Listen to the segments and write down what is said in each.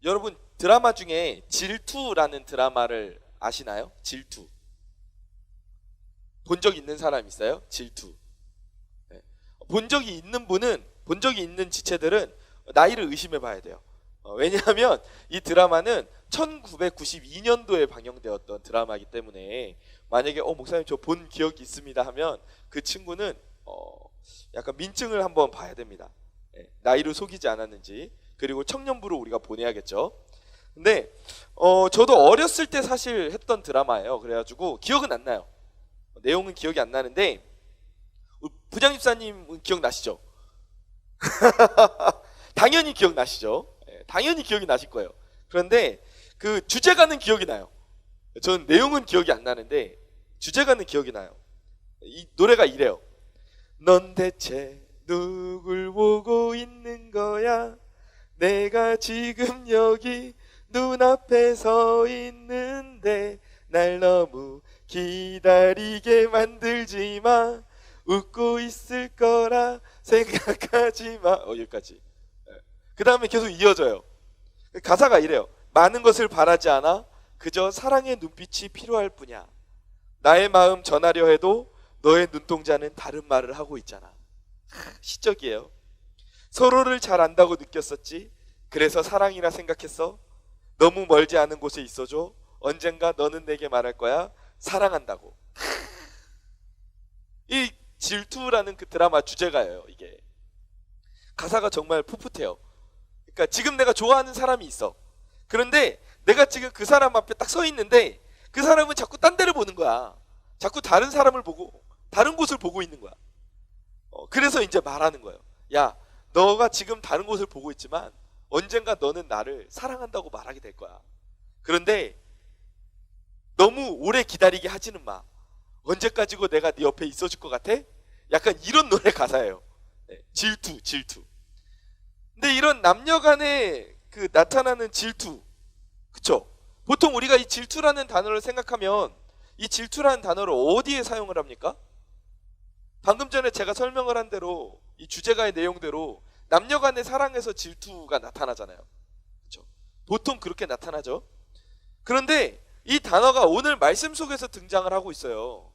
여러분 드라마 중에 질투라는 드라마를 아시나요? 질투. 본 적 있는 사람 있어요? 질투. 네. 본 적이 있는 지체들은 나이를 의심해 봐야 돼요. 왜냐하면 이 드라마는 1992년도에 방영되었던 드라마이기 때문에 만약에 목사님 저 본 기억이 있습니다 하면 그 친구는 약간 민증을 한번 봐야 됩니다. 네. 나이를 속이지 않았는지. 그리고 청년부로 우리가 보내야겠죠. 근데 저도 어렸을 때 사실 했던 드라마예요. 그래가지고 기억은 안 나요. 내용은 기억이 안 나는데 부장집사님은 기억나시죠? 당연히 기억나시죠? 당연히 기억이 나실 거예요. 그런데 그 주제가는 기억이 나요. 저는 내용은 기억이 안 나는데 주제가는 기억이 나요. 이 노래가 이래요. 넌 대체 누굴 보고 있는 거야? 내가 지금 여기 눈앞에 서 있는데 날 너무 기다리게 만들지 마. 웃고 있을 거라 생각하지 마. 여기까지. 그 다음에 계속 이어져요. 가사가 이래요. 많은 것을 바라지 않아. 그저 사랑의 눈빛이 필요할 뿐이야. 나의 마음 전하려 해도 너의 눈동자는 다른 말을 하고 있잖아. 시적이에요. 서로를 잘 안다고 느꼈었지. 그래서 사랑이라 생각했어. 너무 멀지 않은 곳에 있어줘. 언젠가 너는 내게 말할 거야. 사랑한다고. 이 질투라는 그 드라마 주제가예요. 이게 가사가 정말 풋풋해요. 그러니까 지금 내가 좋아하는 사람이 있어. 그런데 내가 지금 그 사람 앞에 딱 서 있는데 그 사람은 자꾸 딴 데를 보는 거야. 자꾸 다른 사람을 보고 다른 곳을 보고 있는 거야. 그래서 이제 말하는 거예요. 야, 너가 지금 다른 곳을 보고 있지만 언젠가 너는 나를 사랑한다고 말하게 될 거야. 그런데 너무 오래 기다리게 하지는 마. 언제까지고 내가 네 옆에 있어줄 것 같아? 약간 이런 노래 가사예요. 네, 질투. 근데 이런 남녀 간에 그 나타나는 질투, 그쵸? 보통 우리가 이 질투라는 단어를 생각하면 이 질투라는 단어를 어디에 사용을 합니까? 방금 전에 제가 설명을 한 대로 이 주제가의 내용대로 남녀 간의 사랑에서 질투가 나타나잖아요. 그렇죠? 보통 그렇게 나타나죠. 그런데 이 단어가 오늘 말씀 속에서 등장을 하고 있어요.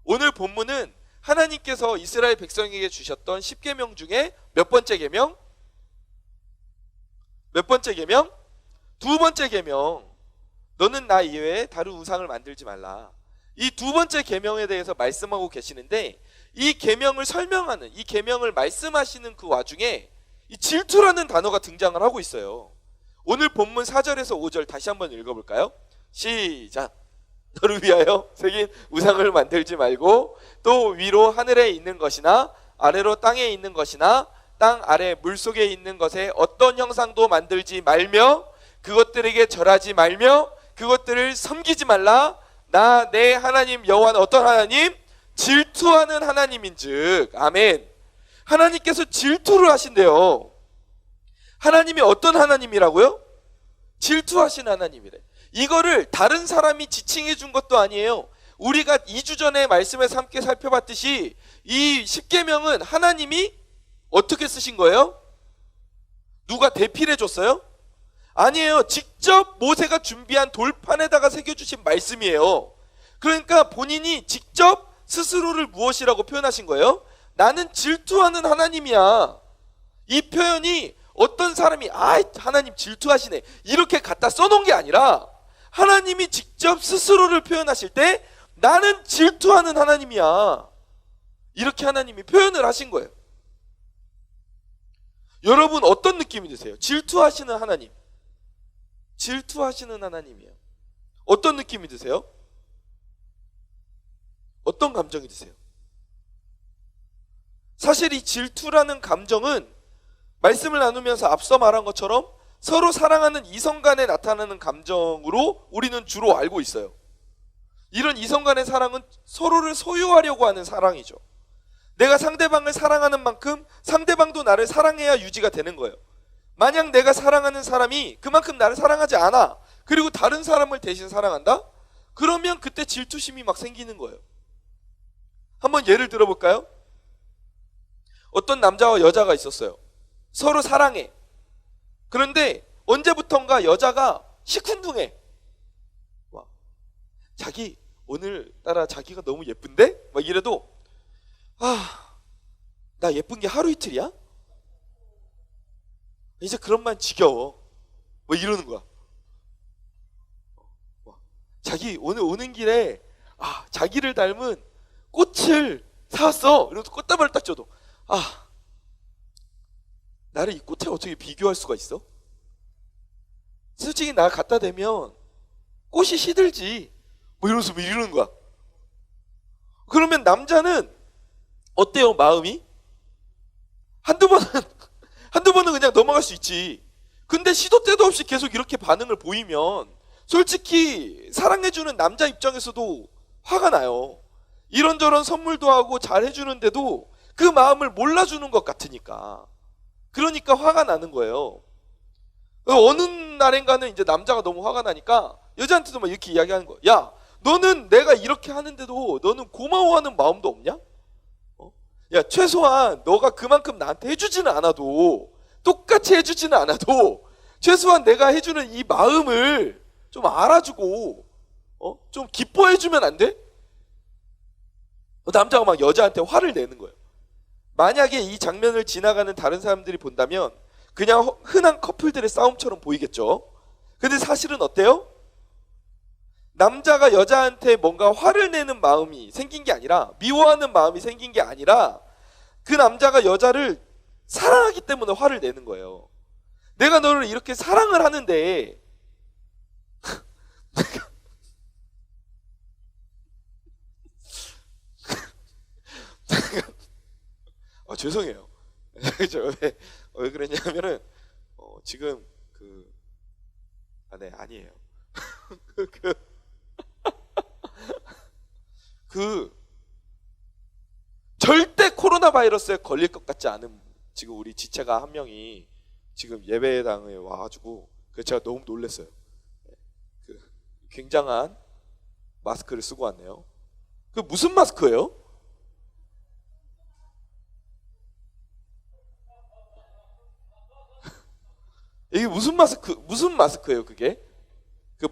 오늘 본문은 하나님께서 이스라엘 백성에게 주셨던 10계명 중에 몇 번째 계명? 몇 번째 계명? 두 번째 계명. 너는 나 이외에 다른 우상을 만들지 말라. 이 두 번째 계명에 대해서 말씀하고 계시는데 이 계명을 설명하는, 이 계명을 말씀하시는 그 와중에 이 질투라는 단어가 등장을 하고 있어요. 오늘 본문 4절에서 5절 다시 한번 읽어볼까요? 시작. 너를 위하여 새긴 우상을 만들지 말고 또 위로 하늘에 있는 것이나 아래로 땅에 있는 것이나 땅 아래 물속에 있는 것에 어떤 형상도 만들지 말며 그것들에게 절하지 말며 그것들을 섬기지 말라. 나 내 하나님 여호와는 어떤 하나님? 질투하는 하나님인즉. 아멘. 하나님께서 질투를 하신대요. 하나님이 어떤 하나님이라고요? 질투하신 하나님이래. 이거를 다른 사람이 지칭해 준 것도 아니에요. 우리가 2주 전에 말씀에서 함께 살펴봤듯이 이 10계명은 하나님이 어떻게 쓰신 거예요? 누가 대필해 줬어요? 아니에요. 직접 모세가 준비한 돌판에다가 새겨주신 말씀이에요. 그러니까 본인이 직접 스스로를 무엇이라고 표현하신 거예요? 나는 질투하는 하나님이야. 이 표현이 어떤 사람이 하나님 질투하시네 이렇게 갖다 써놓은 게 아니라 하나님이 직접 스스로를 표현하실 때 나는 질투하는 하나님이야. 이렇게 하나님이 표현을 하신 거예요. 여러분 어떤 느낌이 드세요? 질투하시는 하나님. 질투하시는 하나님이에요. 어떤 느낌이 드세요? 어떤 감정이 드세요? 사실 이 질투라는 감정은 말씀을 나누면서 앞서 말한 것처럼 서로 사랑하는 이성 간에 나타나는 감정으로 우리는 주로 알고 있어요. 이런 이성 간의 사랑은 서로를 소유하려고 하는 사랑이죠. 내가 상대방을 사랑하는 만큼 상대방도 나를 사랑해야 유지가 되는 거예요. 만약 내가 사랑하는 사람이 그만큼 나를 사랑하지 않아. 그리고 다른 사람을 대신 사랑한다? 그러면 그때 질투심이 막 생기는 거예요. 한번 예를 들어볼까요? 어떤 남자와 여자가 있었어요. 서로 사랑해. 그런데 언제부턴가 여자가 시큰둥해. 와, 자기 오늘따라 자기가 너무 예쁜데? 막 이래도 나 예쁜 게 하루 이틀이야? 이제 그런 말 지겨워. 뭐 이러는 거야. 자기 오늘 오는 길에 자기를 닮은 꽃을 사왔어. 이러면서 꽃다발을 딱 줘도 나를 이 꽃에 어떻게 비교할 수가 있어? 솔직히 나 갖다 대면 꽃이 시들지. 뭐 이러면서 뭐 이러는 거야. 그러면 남자는 어때요? 마음이? 한두 번은 그냥 넘어갈 수 있지. 근데 시도 때도 없이 계속 이렇게 반응을 보이면 솔직히 사랑해주는 남자 입장에서도 화가 나요. 이런저런 선물도 하고 잘해주는데도 그 마음을 몰라주는 것 같으니까. 그러니까 화가 나는 거예요. 어느 날인가는 이제 남자가 너무 화가 나니까 여자한테도 막 이렇게 이야기하는 거야. 야, 너는 내가 이렇게 하는데도 너는 고마워하는 마음도 없냐? 야, 최소한 너가 그만큼 나한테 해주지는 않아도, 똑같이 해주지는 않아도 최소한 내가 해주는 이 마음을 좀 알아주고 좀 기뻐해주면 안 돼? 남자가 막 여자한테 화를 내는 거예요. 만약에 이 장면을 지나가는 다른 사람들이 본다면 그냥 흔한 커플들의 싸움처럼 보이겠죠. 근데 사실은 어때요? 남자가 여자한테 뭔가 화를 내는 마음이 생긴 게 아니라, 미워하는 마음이 생긴 게 아니라, 그 남자가 여자를 사랑하기 때문에 화를 내는 거예요. 내가 너를 이렇게 사랑을 하는데 죄송해요. 왜 그랬냐면은 지금 아니에요. 절대 코로나 바이러스에 걸릴 것 같지 않은 지금 우리 지체가 한 명이 지금 예배당에 와가지고 제가 너무 놀랐어요. 굉장한 마스크를 쓰고 왔네요. 무슨 마스크예요? 이게 무슨 마스크예요, 그게?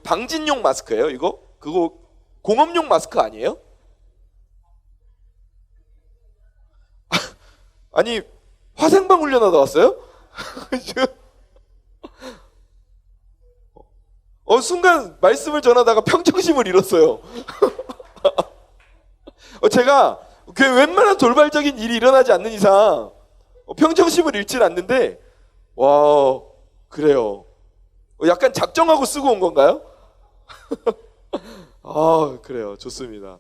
방진용 마스크예요, 이거? 그거 공업용 마스크 아니에요? 아니, 화생방 훈련하다 왔어요? 순간 말씀을 전하다가 평정심을 잃었어요. 제가 웬만한 돌발적인 일이 일어나지 않는 이상 평정심을 잃지는 않는데, 와, 그래요. 약간 작정하고 쓰고 온 건가요? 그래요. 좋습니다.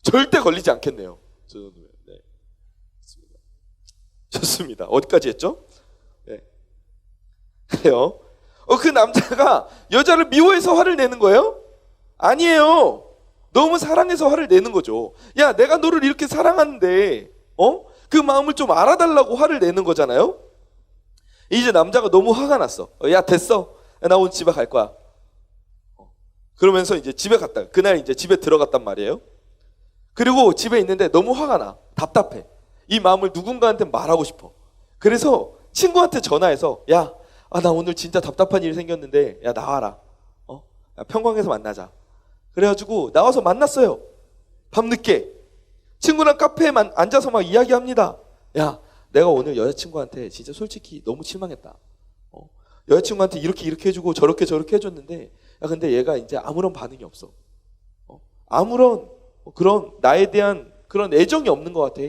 절대 걸리지 않겠네요. 저 정도면. 네. 좋습니다. 어디까지 했죠? 네. 그래요. 그 남자가 여자를 미워해서 화를 내는 거예요? 아니에요. 너무 사랑해서 화를 내는 거죠. 야, 내가 너를 이렇게 사랑하는데 그 마음을 좀 알아달라고 화를 내는 거잖아요. 이제 남자가 너무 화가 났어. 야, 됐어. 나 오늘 집에 갈 거야. 그러면서 이제 집에 갔다. 그날 이제 집에 들어갔단 말이에요. 그리고 집에 있는데 너무 화가 나. 답답해. 이 마음을 누군가한테 말하고 싶어. 그래서 친구한테 전화해서 야, 나 오늘 진짜 답답한 일이 생겼는데 야, 나와라. 야, 평광에서 만나자. 그래가지고 나와서 만났어요. 밤늦게. 친구랑 카페에 앉아서 막 이야기합니다. 야, 내가 오늘 여자친구한테 진짜 솔직히 너무 실망했다. 여자친구한테 이렇게 해주고 저렇게 해줬는데, 야, 근데 얘가 이제 아무런 반응이 없어. 아무런 그런 나에 대한 그런 애정이 없는 것 같아.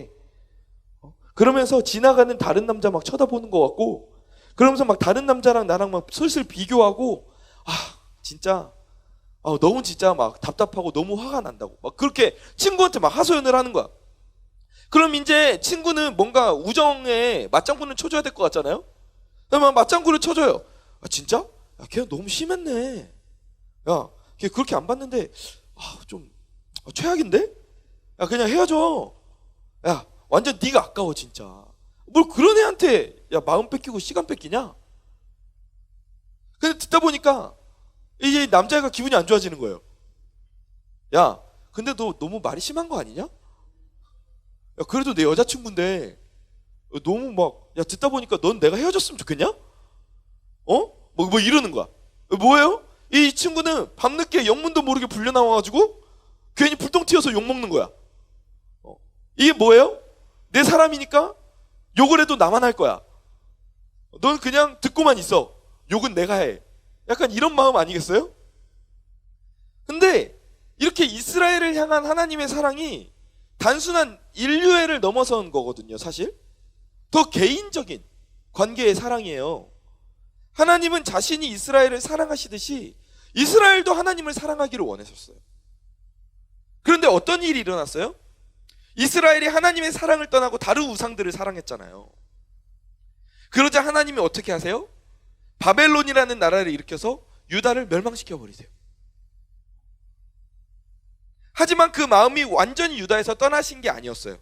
그러면서 지나가는 다른 남자 막 쳐다보는 것 같고, 그러면서 막 다른 남자랑 나랑 막 슬슬 비교하고, 진짜 너무 진짜 막 답답하고 너무 화가 난다고 막 그렇게 친구한테 막 하소연을 하는 거야. 그럼 이제 친구는 뭔가 우정에 맞장구는 쳐줘야 될 것 같잖아요. 그러면 맞장구를 쳐줘요. 진짜? 야, 걔 너무 심했네. 야, 걔 그렇게 안 봤는데 좀 최악인데? 야, 그냥 헤어져. 야, 완전 네가 아까워 진짜. 뭘 그런 애한테 야 마음 뺏기고 시간 뺏기냐? 근데 듣다 보니까 이제 남자애가 기분이 안 좋아지는 거예요. 야, 근데 너 너무 말이 심한 거 아니냐? 야, 그래도 내 여자친구인데 너무 막, 야, 듣다 보니까 넌 내가 헤어졌으면 좋겠냐? 뭐 이러는 거야. 뭐예요? 이 친구는 밤늦게 영문도 모르게 불려 나와가지고 괜히 불똥 튀어서 욕 먹는 거야. 이게 뭐예요? 내 사람이니까 욕을 해도 나만 할 거야. 넌 그냥 듣고만 있어. 욕은 내가 해. 약간 이런 마음 아니겠어요? 근데 이렇게 이스라엘을 향한 하나님의 사랑이 단순한 인류애를 넘어선 거거든요, 사실. 더 개인적인 관계의 사랑이에요. 하나님은 자신이 이스라엘을 사랑하시듯이 이스라엘도 하나님을 사랑하기를 원하셨어요. 그런데 어떤 일이 일어났어요? 이스라엘이 하나님의 사랑을 떠나고 다른 우상들을 사랑했잖아요. 그러자 하나님이 어떻게 하세요? 바벨론이라는 나라를 일으켜서 유다를 멸망시켜 버리세요. 하지만 그 마음이 완전히 유다에서 떠나신 게 아니었어요.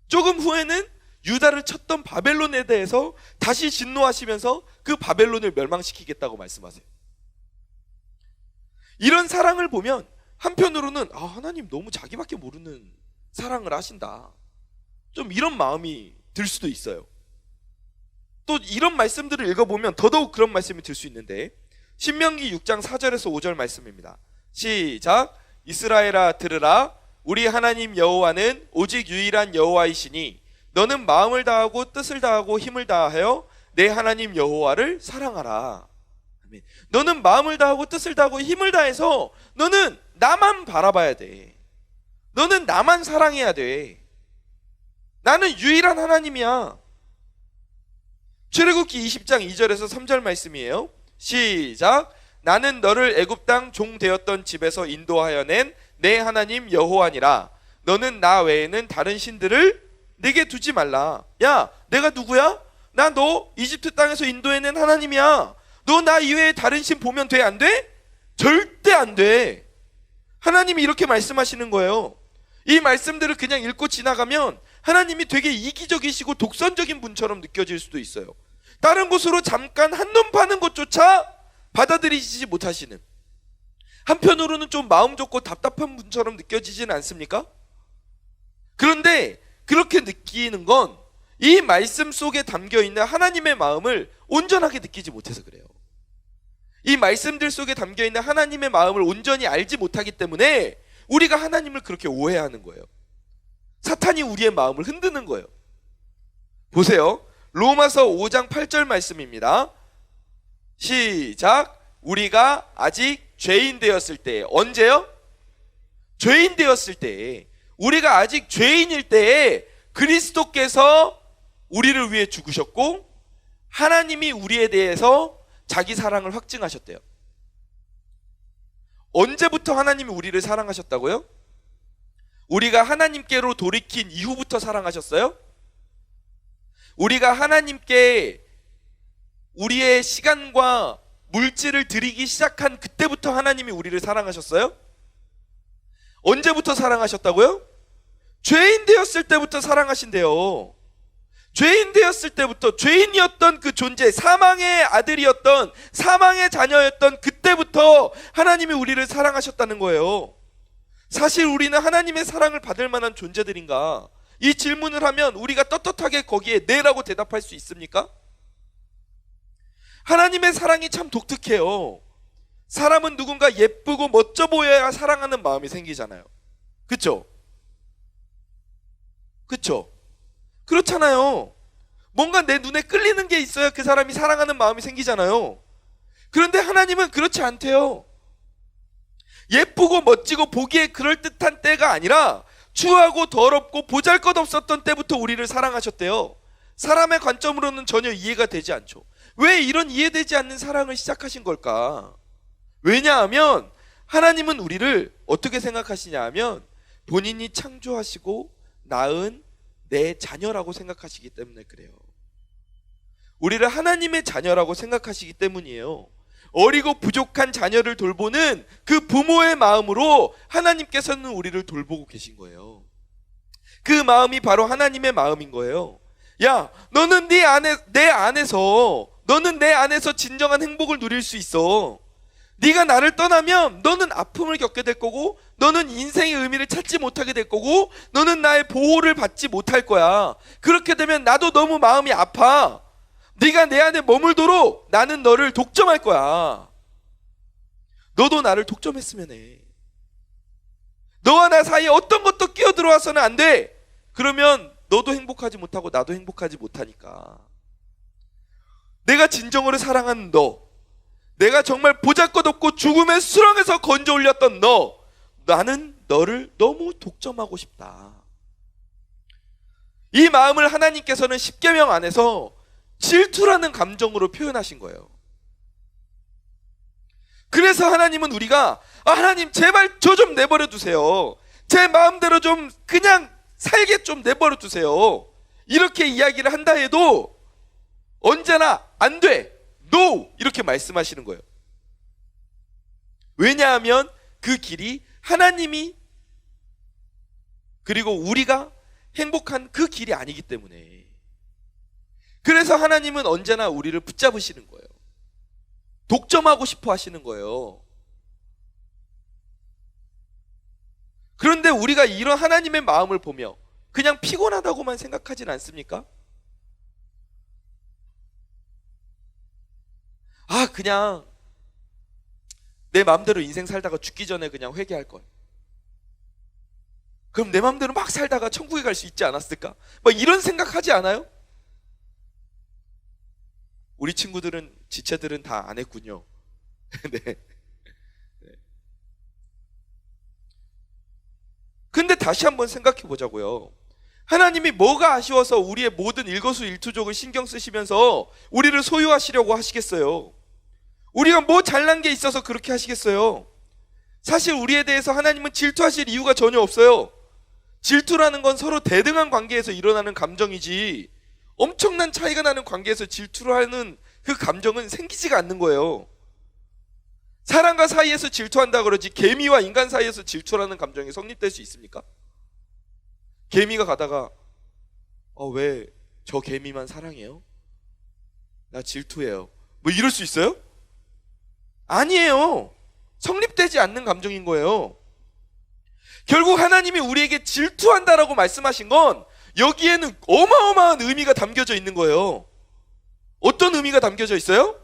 조금 후에는 유다를 쳤던 바벨론에 대해서 다시 진노하시면서 그 바벨론을 멸망시키겠다고 말씀하세요. 이런 사랑을 보면 한편으로는 하나님 너무 자기밖에 모르는 사랑을 하신다, 좀 이런 마음이 들 수도 있어요. 또 이런 말씀들을 읽어보면 더더욱 그런 말씀이 들 수 있는데, 신명기 6장 4절에서 5절 말씀입니다. 시작. 이스라엘아 들으라. 우리 하나님 여호와는 오직 유일한 여호와이시니 너는 마음을 다하고 뜻을 다하고 힘을 다하여 내 하나님 여호와를 사랑하라. 아멘. 너는 마음을 다하고 뜻을 다하고 힘을 다해서 너는 나만 바라봐야 돼. 너는 나만 사랑해야 돼. 나는 유일한 하나님이야. 출애굽기 20장 2절에서 3절 말씀이에요. 시작. 나는 너를 애굽 땅 종 되었던 집에서 인도하여 낸 내 하나님 여호와니라. 너는 나 외에는 다른 신들을 내게 두지 말라. 야, 내가 누구야? 나 너 이집트 땅에서 인도해낸 하나님이야. 너 나 이외에 다른 신 보면 돼? 안 돼? 절대 안 돼. 하나님이 이렇게 말씀하시는 거예요. 이 말씀들을 그냥 읽고 지나가면 하나님이 되게 이기적이시고 독선적인 분처럼 느껴질 수도 있어요. 다른 곳으로 잠깐 한눈 파는 것조차 받아들이지 못하시는, 한편으로는 좀 마음 좁고 답답한 분처럼 느껴지지는 않습니까? 그런데 그렇게 느끼는 건 이 말씀 속에 담겨있는 하나님의 마음을 온전하게 느끼지 못해서 그래요. 이 말씀들 속에 담겨있는 하나님의 마음을 온전히 알지 못하기 때문에 우리가 하나님을 그렇게 오해하는 거예요. 사탄이 우리의 마음을 흔드는 거예요. 보세요. 로마서 5장 8절 말씀입니다. 시작. 우리가 아직 죄인 되었을 때, 언제요? 죄인 되었을 때, 우리가 아직 죄인일 때에 그리스도께서 우리를 위해 죽으셨고 하나님이 우리에 대해서 자기 사랑을 확증하셨대요. 언제부터 하나님이 우리를 사랑하셨다고요? 우리가 하나님께로 돌이킨 이후부터 사랑하셨어요? 우리가 하나님께 우리의 시간과 물질을 드리기 시작한 그때부터 하나님이 우리를 사랑하셨어요? 언제부터 사랑하셨다고요? 죄인 되었을 때부터 사랑하신대요. 죄인 되었을 때부터, 죄인이었던 그 존재, 사망의 아들이었던, 사망의 자녀였던 그때부터 하나님이 우리를 사랑하셨다는 거예요. 사실 우리는 하나님의 사랑을 받을 만한 존재들인가? 이 질문을 하면 우리가 떳떳하게 거기에 네라고 대답할 수 있습니까? 하나님의 사랑이 참 독특해요. 사람은 누군가 예쁘고 멋져 보여야 사랑하는 마음이 생기잖아요. 그쵸? 그쵸? 그렇잖아요. 뭔가 내 눈에 끌리는 게 있어야 그 사람이 사랑하는 마음이 생기잖아요. 그런데 하나님은 그렇지 않대요. 예쁘고 멋지고 보기에 그럴듯한 때가 아니라 추하고 더럽고 보잘것없었던 때부터 우리를 사랑하셨대요. 사람의 관점으로는 전혀 이해가 되지 않죠. 왜 이런 이해되지 않는 사랑을 시작하신 걸까? 왜냐하면 하나님은 우리를 어떻게 생각하시냐 하면 본인이 창조하시고 낳은 내 자녀라고 생각하시기 때문에 그래요. 우리를 하나님의 자녀라고 생각하시기 때문이에요. 어리고 부족한 자녀를 돌보는 그 부모의 마음으로 하나님께서는 우리를 돌보고 계신 거예요. 그 마음이 바로 하나님의 마음인 거예요. 야, 너는 내 안에서 진정한 행복을 누릴 수 있어. 네가 나를 떠나면 너는 아픔을 겪게 될 거고, 너는 인생의 의미를 찾지 못하게 될 거고, 너는 나의 보호를 받지 못할 거야. 그렇게 되면 나도 너무 마음이 아파. 네가 내 안에 머물도록 나는 너를 독점할 거야. 너도 나를 독점했으면 해. 너와 나 사이에 어떤 것도 끼어들어와서는 안 돼. 그러면 너도 행복하지 못하고 나도 행복하지 못하니까. 내가 진정으로 사랑하는 너, 내가 정말 보잘것없고 죽음의 수렁에서 건져 올렸던 너, 나는 너를 너무 독점하고 싶다. 이 마음을 하나님께서는 십계명 안에서 질투라는 감정으로 표현하신 거예요. 그래서 하나님은 우리가 하나님 제발 저 좀 내버려 두세요. 제 마음대로 좀 그냥 살게 좀 내버려 두세요. 이렇게 이야기를 한다 해도 언제나 안 돼, NO! 이렇게 말씀하시는 거예요. 왜냐하면 그 길이 하나님이 그리고 우리가 행복한 그 길이 아니기 때문에. 그래서 하나님은 언제나 우리를 붙잡으시는 거예요. 독점하고 싶어 하시는 거예요. 그런데 우리가 이런 하나님의 마음을 보며 그냥 피곤하다고만 생각하진 않습니까? 그냥 내 마음대로 인생 살다가 죽기 전에 그냥 회개할 걸. 그럼 내 마음대로 막 살다가 천국에 갈 수 있지 않았을까? 막 이런 생각하지 않아요? 우리 친구들은, 지체들은 다 안 했군요. 네. 근데 다시 한번 생각해 보자고요. 하나님이 뭐가 아쉬워서 우리의 모든 일거수일투족을 신경 쓰시면서 우리를 소유하시려고 하시겠어요? 우리가 뭐 잘난 게 있어서 그렇게 하시겠어요? 사실 우리에 대해서 하나님은 질투하실 이유가 전혀 없어요. 질투라는 건 서로 대등한 관계에서 일어나는 감정이지 엄청난 차이가 나는 관계에서 질투를 하는 그 감정은 생기지가 않는 거예요. 사람과 사이에서 질투한다 그러지 개미와 인간 사이에서 질투라는 감정이 성립될 수 있습니까? 개미가 가다가 왜 저 개미만 사랑해요? 나 질투해요. 뭐 이럴 수 있어요? 아니에요. 성립되지 않는 감정인 거예요. 결국 하나님이 우리에게 질투한다라고 말씀하신 건 여기에는 어마어마한 의미가 담겨져 있는 거예요. 어떤 의미가 담겨져 있어요?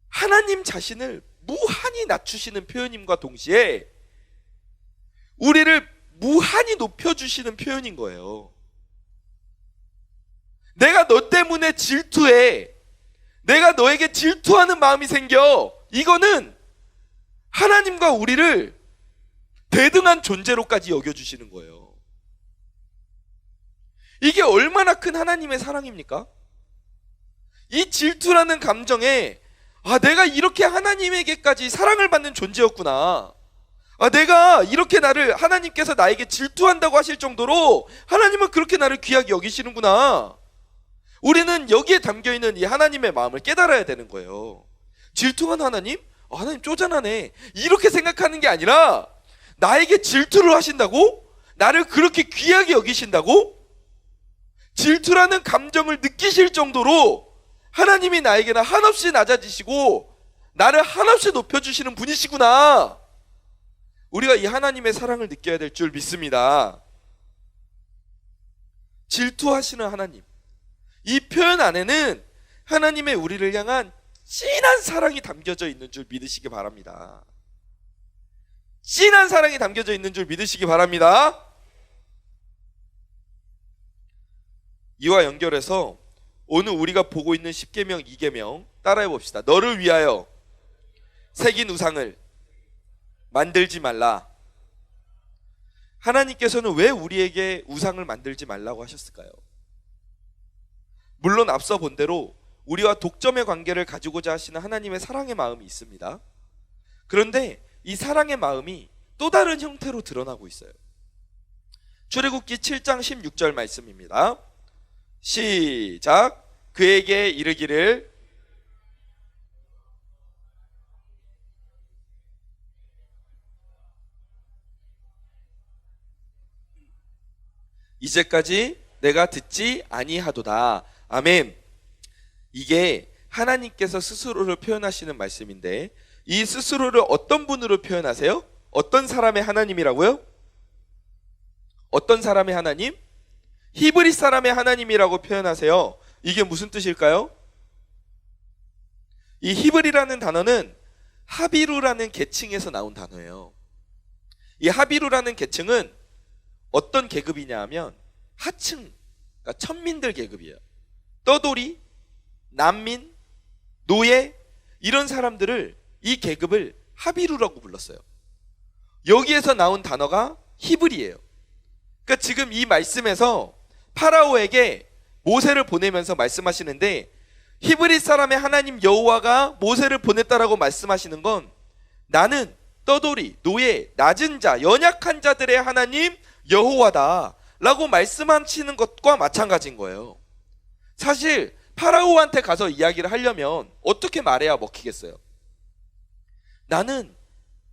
하나님 자신을 무한히 낮추시는 표현임과 동시에 우리를 무한히 높여주시는 표현인 거예요. 내가 너 때문에 질투해. 내가 너에게 질투하는 마음이 생겨. 이거는 하나님과 우리를 대등한 존재로까지 여겨주시는 거예요. 이게 얼마나 큰 하나님의 사랑입니까? 이 질투라는 감정에 내가 이렇게 하나님에게까지 사랑을 받는 존재였구나. 내가 이렇게 하나님께서 나에게 질투한다고 하실 정도로 하나님은 그렇게 나를 귀하게 여기시는구나. 우리는 여기에 담겨있는 이 하나님의 마음을 깨달아야 되는 거예요. 질투한 하나님? 하나님 쪼잔하네. 이렇게 생각하는 게 아니라 나에게 질투를 하신다고? 나를 그렇게 귀하게 여기신다고? 질투라는 감정을 느끼실 정도로 하나님이 나에게는 한없이 낮아지시고 나를 한없이 높여주시는 분이시구나. 우리가 이 하나님의 사랑을 느껴야 될 줄 믿습니다. 질투하시는 하나님, 이 표현 안에는 하나님의 우리를 향한 진한 사랑이 담겨져 있는 줄 믿으시기 바랍니다. 진한 사랑이 담겨져 있는 줄 믿으시기 바랍니다. 이와 연결해서 오늘 우리가 보고 있는 십계명 2계명 따라해 봅시다. 너를 위하여 새긴 우상을 만들지 말라. 하나님께서는 왜 우리에게 우상을 만들지 말라고 하셨을까요? 물론 앞서 본 대로 우리와 독점의 관계를 가지고자 하시는 하나님의 사랑의 마음이 있습니다. 그런데 이 사랑의 마음이 또 다른 형태로 드러나고 있어요. 출애굽기 7장 16절 말씀입니다. 시작. 그에게 이르기를 이제까지 내가 듣지 아니하도다. 아멘. 이게 하나님께서 스스로를 표현하시는 말씀인데 이 스스로를 어떤 분으로 표현하세요? 어떤 사람의 하나님이라고요? 어떤 사람의 하나님? 히브리 사람의 하나님이라고 표현하세요. 이게 무슨 뜻일까요? 이 히브리라는 단어는 하비루라는 계층에서 나온 단어예요. 이 하비루라는 계층은 어떤 계급이냐 하면 하층, 그러니까 천민들 계급이에요. 떠돌이, 난민, 노예, 이런 사람들을, 이 계급을 하비루라고 불렀어요. 여기에서 나온 단어가 히브리예요. 그러니까 지금 이 말씀에서 파라오에게 모세를 보내면서 말씀하시는데, 히브리 사람의 하나님 여호와가 모세를 보냈다라고 말씀하시는 건 나는 떠돌이, 노예, 낮은 자, 연약한 자들의 하나님 여호와다 라고 말씀하시는 것과 마찬가지인 거예요. 사실 파라오한테 가서 이야기를 하려면 어떻게 말해야 먹히겠어요? 나는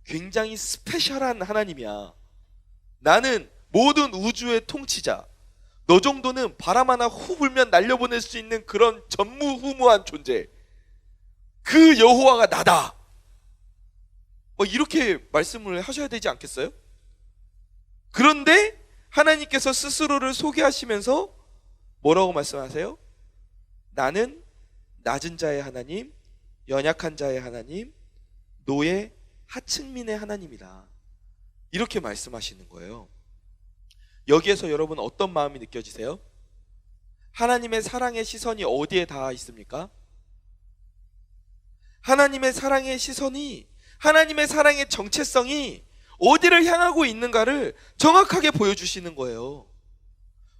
굉장히 스페셜한 하나님이야. 나는 모든 우주의 통치자. 너 정도는 바람 하나 후 불면 날려보낼 수 있는 그런 전무후무한 존재. 그 여호와가 나다. 이렇게 말씀을 하셔야 되지 않겠어요? 그런데 하나님께서 스스로를 소개하시면서 뭐라고 말씀하세요? 나는 낮은 자의 하나님, 연약한 자의 하나님, 노예, 하층민의 하나님이다. 이렇게 말씀하시는 거예요. 여기에서 여러분 어떤 마음이 느껴지세요? 하나님의 사랑의 시선이 어디에 닿아 있습니까? 하나님의 사랑의 시선이, 하나님의 사랑의 정체성이 어디를 향하고 있는가를 정확하게 보여주시는 거예요.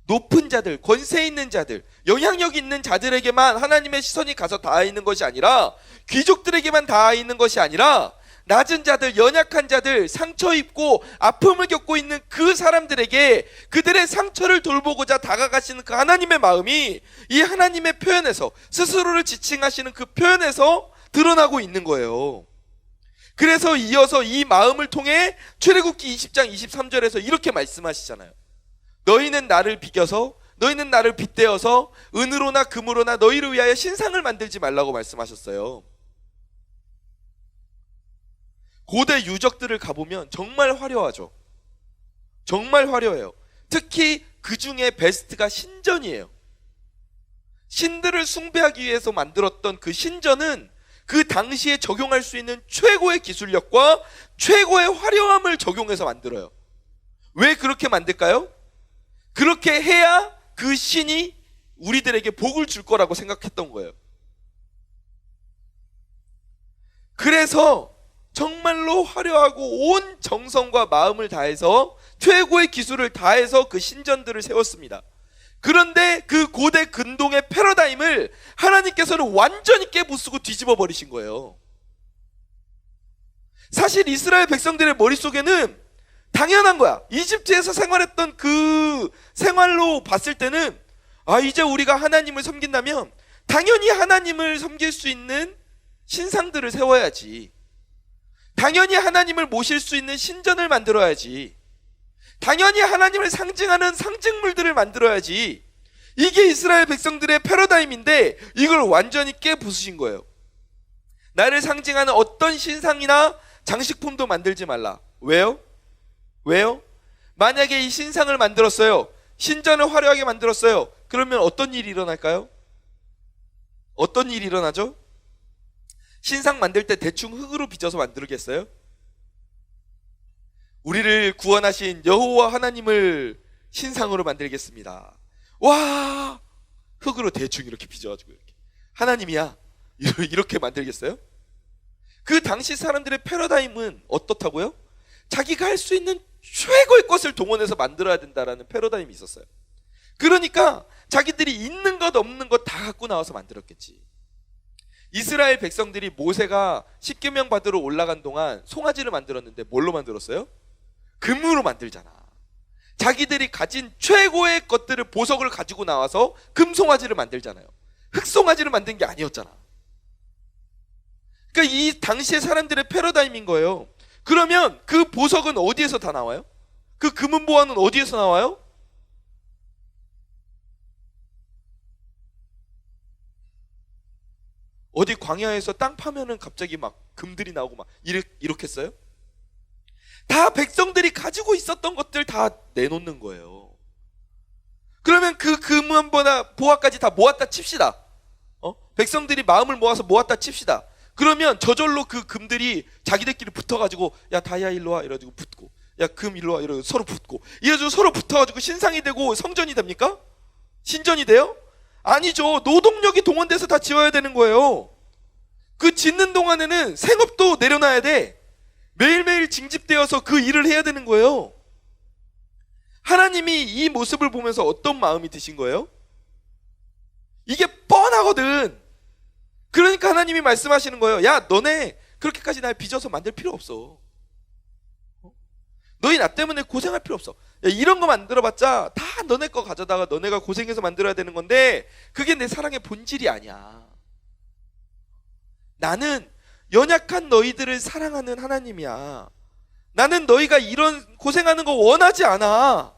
높은 자들, 권세 있는 자들, 영향력 있는 자들에게만 하나님의 시선이 가서 닿아 있는 것이 아니라, 귀족들에게만 닿아 있는 것이 아니라, 낮은 자들, 연약한 자들, 상처 입고 아픔을 겪고 있는 그 사람들에게 그들의 상처를 돌보고자 다가가시는 그 하나님의 마음이 이 하나님의 표현에서, 스스로를 지칭하시는 그 표현에서 드러나고 있는 거예요. 그래서 이어서 이 마음을 통해 출애굽기 20장 23절에서 이렇게 말씀하시잖아요. 너희는 나를 비겨서, 너희는 나를 빗대어서 은으로나 금으로나 너희를 위하여 신상을 만들지 말라고 말씀하셨어요. 고대 유적들을 가보면 정말 화려하죠. 정말 화려해요. 특히 그 중에 베스트가 신전이에요. 신들을 숭배하기 위해서 만들었던 그 신전은 그 당시에 적용할 수 있는 최고의 기술력과 최고의 화려함을 적용해서 만들어요. 왜 그렇게 만들까요? 그렇게 해야 그 신이 우리들에게 복을 줄 거라고 생각했던 거예요. 그래서 정말로 화려하고 온 정성과 마음을 다해서 최고의 기술을 다해서 그 신전들을 세웠습니다. 그런데 그 고대 근동의 패러다임을 하나님께서는 완전히 깨부수고 뒤집어 버리신 거예요. 사실 이스라엘 백성들의 머릿속에는 당연한 거야. 이집트에서 생활했던 그 생활로 봤을 때는, 이제 우리가 하나님을 섬긴다면 당연히 하나님을 섬길 수 있는 신상들을 세워야지. 당연히 하나님을 모실 수 있는 신전을 만들어야지. 당연히 하나님을 상징하는 상징물들을 만들어야지. 이게 이스라엘 백성들의 패러다임인데 이걸 완전히 깨부수신 거예요. 나를 상징하는 어떤 신상이나 장식품도 만들지 말라. 왜요? 왜요? 만약에 이 신상을 만들었어요. 신전을 화려하게 만들었어요. 그러면 어떤 일이 일어날까요? 어떤 일이 일어나죠? 신상 만들 때 대충 흙으로 빚어서 만들겠어요? 우리를 구원하신 여호와 하나님을 신상으로 만들겠습니다. 와, 흙으로 대충 이렇게 빚어가지고 이렇게 하나님이야 이렇게 만들겠어요? 그 당시 사람들의 패러다임은 어떻다고요? 자기가 할 수 있는 최고의 것을 동원해서 만들어야 된다라는 패러다임이 있었어요. 그러니까 자기들이 있는 것 없는 것 다 갖고 나와서 만들었겠지. 이스라엘 백성들이 모세가 십계명 받으러 올라간 동안 송아지를 만들었는데 뭘로 만들었어요? 금으로 만들잖아. 자기들이 가진 최고의 것들을, 보석을 가지고 나와서 금송아지를 만들잖아요. 흑송아지를 만든 게 아니었잖아. 그러니까 이 당시의 사람들의 패러다임인 거예요. 그러면 그 보석은 어디에서 다 나와요? 그 금은 보화는 어디에서 나와요? 어디 광야에서 땅 파면은 갑자기 막 금들이 나오고 막 이렇겠어요? 다 백성들이 가지고 있었던 것들 다 내놓는 거예요. 그러면 그 금은보다 보화까지 다 모았다 칩시다. 백성들이 마음을 모아서 모았다 칩시다. 그러면 저절로 그 금들이 자기들끼리 붙어가지고 야 다이아 일로 와 이래가지고 붙고, 야 금 일로 와 이래가지고 서로 붙고, 이래가지고 서로 붙어가지고 신상이 되고 성전이 됩니까? 신전이 돼요? 아니죠. 노동력이 동원돼서 다 지어야 되는 거예요. 그 짓는 동안에는 생업도 내려놔야 돼. 매일매일 징집되어서 그 일을 해야 되는 거예요. 하나님이 이 모습을 보면서 어떤 마음이 드신 거예요? 이게 뻔하거든. 그러니까 하나님이 말씀하시는 거예요. 야 너네 그렇게까지 날 빚어서 만들 필요 없어. 너희 나 때문에 고생할 필요 없어. 야, 이런 거 만들어봤자 다 너네 거 가져다가 너네가 고생해서 만들어야 되는 건데 그게 내 사랑의 본질이 아니야. 나는 연약한 너희들을 사랑하는 하나님이야. 나는 너희가 이런 고생하는 거 원하지 않아.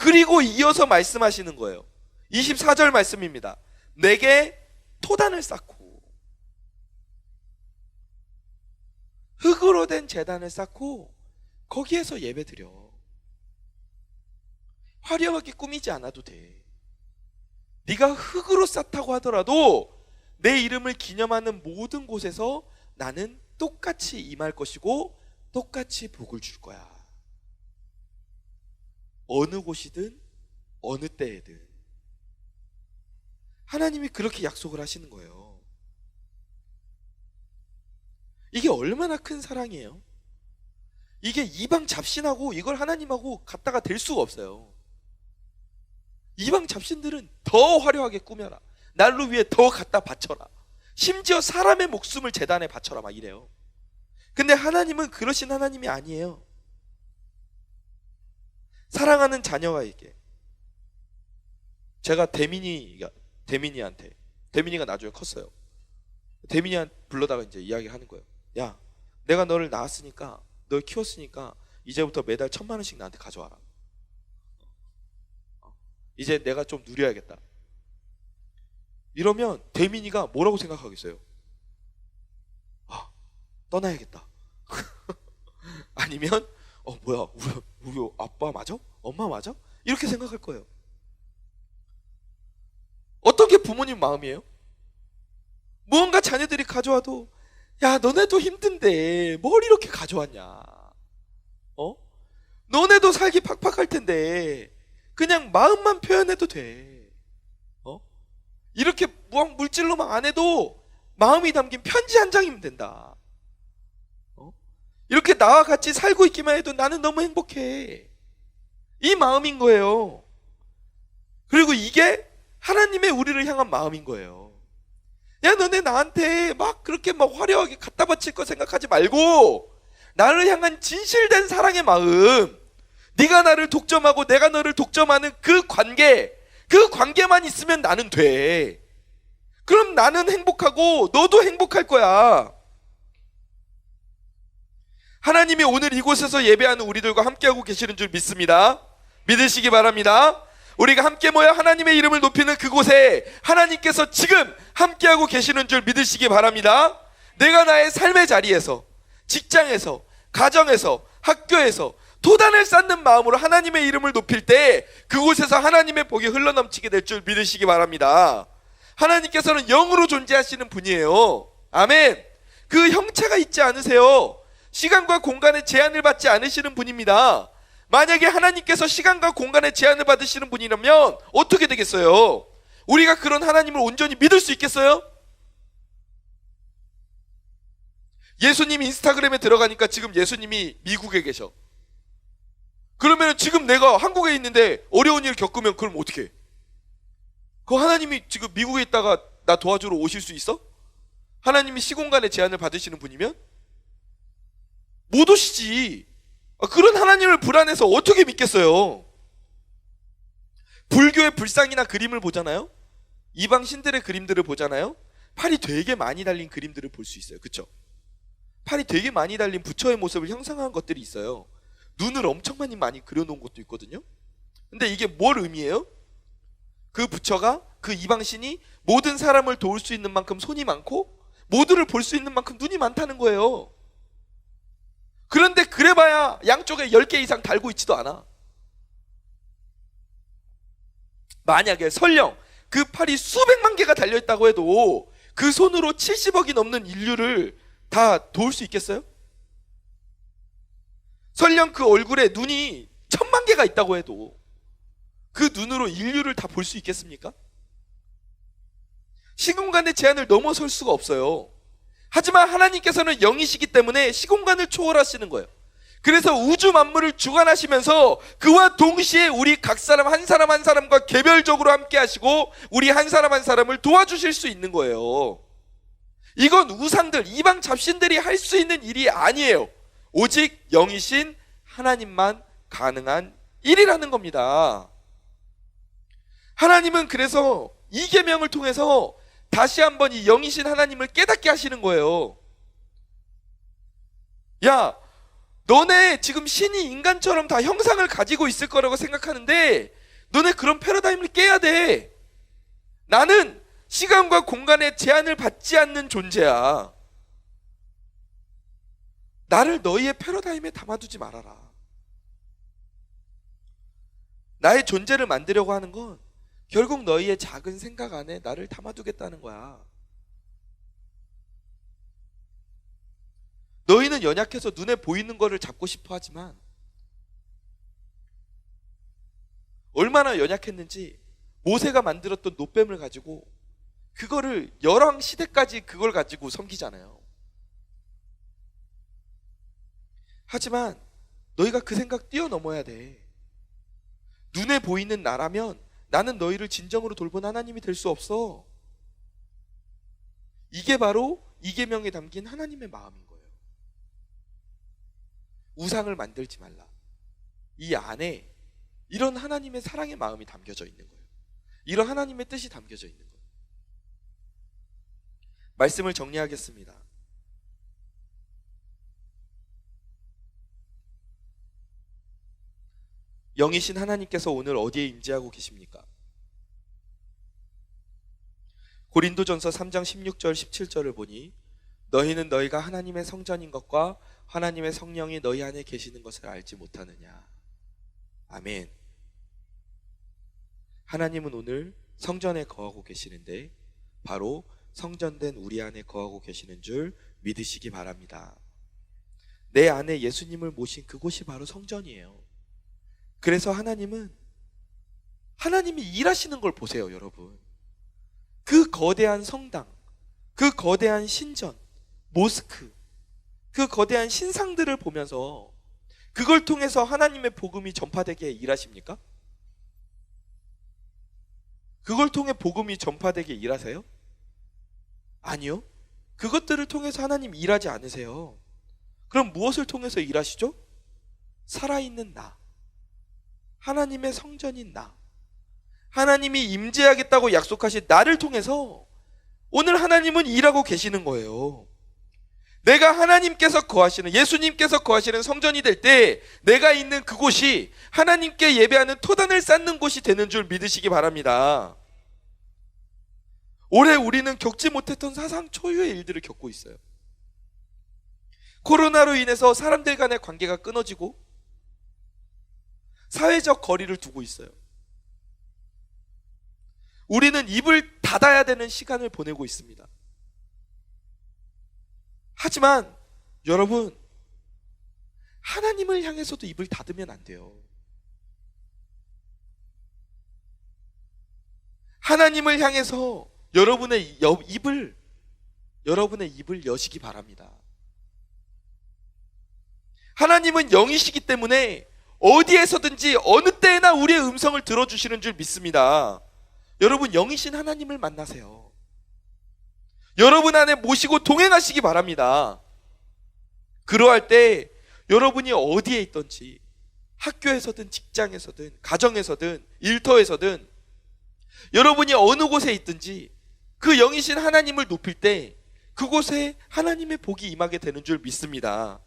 그리고 이어서 말씀하시는 거예요. 24절 말씀입니다. 내게 토단을 쌓고 흙으로 된 제단을 쌓고 거기에서 예배드려. 화려하게 꾸미지 않아도 돼. 네가 흙으로 쌓다고 하더라도 내 이름을 기념하는 모든 곳에서 나는 똑같이 임할 것이고 똑같이 복을 줄 거야. 어느 곳이든 어느 때에든 하나님이 그렇게 약속을 하시는 거예요. 이게 얼마나 큰 사랑이에요. 이게 이방 잡신하고 이걸 하나님하고 갖다가 될 수가 없어요. 이방 잡신들은 더 화려하게 꾸며라. 날로 위해 더 갖다 바쳐라. 심지어 사람의 목숨을 제단에 바쳐라 막 이래요. 근데 하나님은 그러신 하나님이 아니에요. 사랑하는 자녀에게 제가 대민이가 나중에 컸어요. 대민이한테 불러다가 이제 이야기하는 거예요. 야, 내가 너를 낳았으니까, 널 키웠으니까 이제부터 매달 1,000만 원씩 나한테 가져와라. 이제 내가 좀 누려야겠다. 이러면 대민이가 뭐라고 생각하겠어요? 아, 떠나야겠다. 아니면 뭐야, 우리 아빠 맞아? 엄마 맞아? 이렇게 생각할 거예요. 어떤 게 부모님 마음이에요? 무언가 자녀들이 가져와도 야 너네도 힘든데 뭘 이렇게 가져왔냐? 너네도 살기 팍팍할 텐데 그냥 마음만 표현해도 돼. 이렇게 물질로만 안 해도 마음이 담긴 편지 한 장이면 된다. 이렇게 나와 같이 살고 있기만 해도 나는 너무 행복해. 이 마음인 거예요. 그리고 이게 하나님의 우리를 향한 마음인 거예요. 야 너네 나한테 막 그렇게 막 화려하게 갖다 바칠 거 생각하지 말고 나를 향한 진실된 사랑의 마음, 네가 나를 독점하고 내가 너를 독점하는 그 관계만 있으면 나는 돼. 그럼 나는 행복하고 너도 행복할 거야. 하나님이 오늘 이곳에서 예배하는 우리들과 함께하고 계시는 줄 믿습니다. 믿으시기 바랍니다. 우리가 함께 모여 하나님의 이름을 높이는 그곳에 하나님께서 지금 함께하고 계시는 줄 믿으시기 바랍니다. 내가 나의 삶의 자리에서, 직장에서, 가정에서, 학교에서 토단을 쌓는 마음으로 하나님의 이름을 높일 때 그곳에서 하나님의 복이 흘러넘치게 될 줄 믿으시기 바랍니다. 하나님께서는 영으로 존재하시는 분이에요. 아멘. 그 형체가 있지 않으세요. 시간과 공간의 제한을 받지 않으시는 분입니다. 만약에 하나님께서 시간과 공간의 제한을 받으시는 분이라면 어떻게 되겠어요? 우리가 그런 하나님을 온전히 믿을 수 있겠어요? 예수님 인스타그램에 들어가니까 지금 예수님이 미국에 계셔. 그러면 지금 내가 한국에 있는데 어려운 일 겪으면 그럼 어떻게 해? 그 하나님이 지금 미국에 있다가 나 도와주러 오실 수 있어? 하나님이 시공간의 제한을 받으시는 분이면? 못 오시지. 그런 하나님을 불안해서 어떻게 믿겠어요? 불교의 불상이나 그림을 보잖아요. 이방 신들의 그림들을 보잖아요. 팔이 되게 많이 달린 그림들을 볼 수 있어요. 그쵸? 팔이 되게 많이 달린 부처의 모습을 형상한 것들이 있어요. 눈을 엄청 많이 그려놓은 것도 있거든요. 근데 이게 뭘 의미해요? 그 부처가, 그 이방 신이 모든 사람을 도울 수 있는 만큼 손이 많고 모두를 볼 수 있는 만큼 눈이 많다는 거예요. 그런데 그래봐야 양쪽에 10개 이상 달고 있지도 않아. 만약에 설령 그 팔이 수백만 개가 달려있다고 해도 그 손으로 70억이 넘는 인류를 다 도울 수 있겠어요? 설령 그 얼굴에 눈이 1000만 개가 있다고 해도 그 눈으로 인류를 다 볼 수 있겠습니까? 시공간의 제한을 넘어설 수가 없어요. 하지만 하나님께서는 영이시기 때문에 시공간을 초월하시는 거예요. 그래서 우주 만물을 주관하시면서 그와 동시에 우리 각 사람 한 사람 한 사람과 개별적으로 함께 하시고 우리 한 사람 한 사람을 도와주실 수 있는 거예요. 이건 우상들, 이방 잡신들이 할 수 있는 일이 아니에요. 오직 영이신 하나님만 가능한 일이라는 겁니다. 하나님은 그래서 이 계명을 통해서 다시 한번 이 영이신 하나님을 깨닫게 하시는 거예요. 야, 너네 지금 신이 인간처럼 다 형상을 가지고 있을 거라고 생각하는데 너네 그런 패러다임을 깨야 돼. 나는 시간과 공간의 제한을 받지 않는 존재야. 나를 너희의 패러다임에 담아두지 말아라. 나의 존재를 만들려고 하는 건 결국 너희의 작은 생각 안에 나를 담아두겠다는 거야. 너희는 연약해서 눈에 보이는 거를 잡고 싶어 하지만 얼마나 연약했는지 모세가 만들었던 놋뱀을 가지고 그거를 열왕 시대까지 그걸 가지고 섬기잖아요. 하지만 너희가 그 생각 뛰어넘어야 돼. 눈에 보이는 나라면 나는 너희를 진정으로 돌본 하나님이 될 수 없어. 이게 바로 이 계명에 담긴 하나님의 마음인 거예요. 우상을 만들지 말라. 이 안에 이런 하나님의 사랑의 마음이 담겨져 있는 거예요. 이런 하나님의 뜻이 담겨져 있는 거예요. 말씀을 정리하겠습니다. 영이신 하나님께서 오늘 어디에 임재하고 계십니까? 고린도전서 3장 16절 17절을 보니 너희는 너희가 하나님의 성전인 것과 하나님의 성령이 너희 안에 계시는 것을 알지 못하느냐. 아멘. 하나님은 오늘 성전에 거하고 계시는데 바로 성전된 우리 안에 거하고 계시는 줄 믿으시기 바랍니다. 내 안에 예수님을 모신 그곳이 바로 성전이에요. 그래서 하나님이 일하시는 걸 보세요, 여러분. 그 거대한 성당, 그 거대한 신전, 모스크, 그 거대한 신상들을 보면서 그걸 통해서 하나님의 복음이 전파되게 일하십니까? 그걸 통해 복음이 전파되게 일하세요? 아니요. 그것들을 통해서 하나님 일하지 않으세요. 그럼 무엇을 통해서 일하시죠? 살아있는 나, 하나님의 성전인 나, 하나님이 임재하겠다고 약속하신 나를 통해서 오늘 하나님은 일하고 계시는 거예요. 내가 하나님께서 거하시는, 예수님께서 거하시는 성전이 될 때 내가 있는 그곳이 하나님께 예배하는 토단을 쌓는 곳이 되는 줄 믿으시기 바랍니다. 올해 우리는 겪지 못했던 사상 초유의 일들을 겪고 있어요. 코로나로 인해서 사람들 간의 관계가 끊어지고 사회적 거리를 두고 있어요. 우리는 입을 닫아야 되는 시간을 보내고 있습니다. 하지만 여러분, 하나님을 향해서도 입을 닫으면 안 돼요. 하나님을 향해서 여러분의 입을 여시기 바랍니다. 하나님은 영이시기 때문에 어디에서든지 어느 때나 우리의 음성을 들어주시는 줄 믿습니다. 여러분, 영이신 하나님을 만나세요. 여러분 안에 모시고 동행하시기 바랍니다. 그러할 때 여러분이 어디에 있든지, 학교에서든 직장에서든 가정에서든 일터에서든 여러분이 어느 곳에 있든지 그 영이신 하나님을 높일 때 그곳에 하나님의 복이 임하게 되는 줄 믿습니다.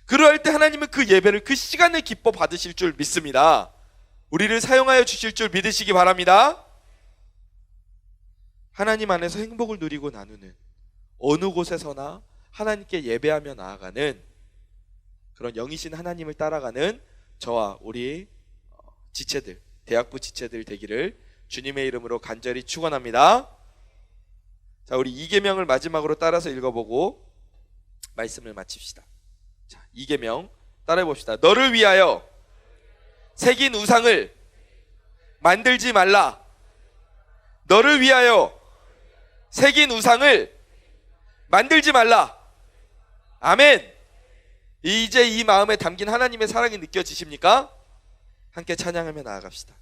그러할 때 하나님은 그 예배를, 그 시간을 기뻐 받으실 줄 믿습니다. 우리를 사용하여 주실 줄 믿으시기 바랍니다. 하나님 안에서 행복을 누리고 나누는, 어느 곳에서나 하나님께 예배하며 나아가는 그런 영이신 하나님을 따라가는 저와 우리 지체들, 대학부 지체들 되기를 주님의 이름으로 간절히 축원합니다. 자, 우리 2계명을 마지막으로 따라서 읽어보고 말씀을 마칩시다. 자, 2계명 따라해 봅시다. 너를 위하여 새긴 우상을 만들지 말라. 너를 위하여 새긴 우상을 만들지 말라. 아멘. 이제 이 마음에 담긴 하나님의 사랑이 느껴지십니까? 함께 찬양하며 나아갑시다.